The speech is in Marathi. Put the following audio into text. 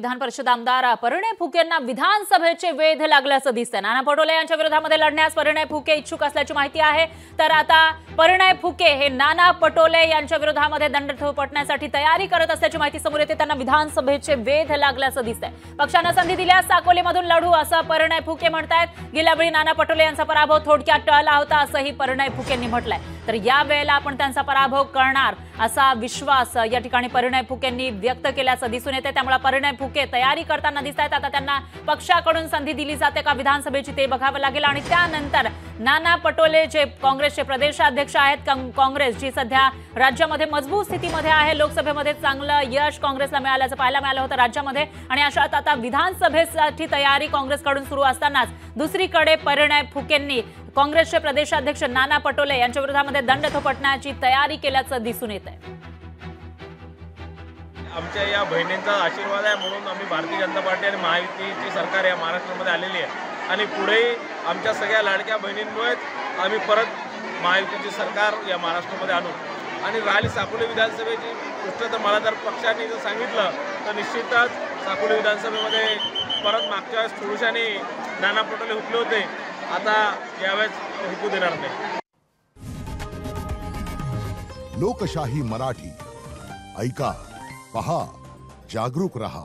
विधान परिषद आमदार परिणय फुकेंना विधानसभेचे वेध लागल्याचं दिसतंय। नाना पटोले यांच्या विरोधामध्ये लढण्यास परिणय फुके इच्छुक असल्याची माहिती आहे। तर आता परिणय फुके हे नाना पटोले यांच्या विरोधामध्ये दंड थोपटण्यासाठी तयारी करत असल्याची माहिती समोर येते। त्यांना विधानसभेचे वेध लागल्याचं दिसतंय। पक्षाने संधी दिल्यास साकोलीमधून लढू असं परिणय फुके म्हणतायत। गेल्या वेळी नाना पटोले यांचा पराभव थोडक्यात टळला होता असंही परिणय फुकेंनी म्हटलंय। तर या वेळेला आपण त्यांचा पराभव करणार असा विश्वास या ठिकाणी परिणय फुकेंनी व्यक्त केल्याचं दिसून येते। त्यामुळे परिणय फुके तयारी करताना दिसतात। आता त्यांना पक्षाकडून संधी दिली जाते का विधानसभेची ते बघावं लागेल। आणि त्यानंतर नाना पटोले जे काँग्रेसचे प्रदेशाध्यक्ष आहेत, काँग्रेस जी सध्या राज्यामध्ये मजबूत स्थितीमध्ये आहे, लोकसभेमध्ये चांगलं यश काँग्रेसला मिळाल्याचं पाहायला मिळालं होतं राज्यामध्ये, आणि अशात आता विधानसभेसाठी तयारी काँग्रेसकडून सुरू असतानाच दुसरीकडे परिणय फुकेंनी काँग्रेसचे प्रदेशाध्यक्ष नाना पटोले यांच्या विरोधामध्ये दंड थोपटण्याची तयारी केल्याचं दिसून येत आहे। आमच्या या बहिणींचा आशीर्वाद आहे म्हणून आम्ही भारतीय जनता पार्टी आणि महायुतीची सरकार या महाराष्ट्रामध्ये आलेली आहे आणि पुढेही आमच्या सगळ्या लाडक्या बहिणींमुळेच आम्ही परत महायुतीची सरकार या महाराष्ट्रामध्ये आणू। आणि राहिली साकोली विधानसभेची गोष्ट तर मला जर पक्षाने जर सांगितलं तर निश्चितच साकोली विधानसभेमध्ये परत मागच्या वेळेस थोडीशाने नाना पटोले हुकले होते, आता यावेळेस हुकू देणार नाही। लोकशाही मराठी ऐका, पहा, जागरूक रहा।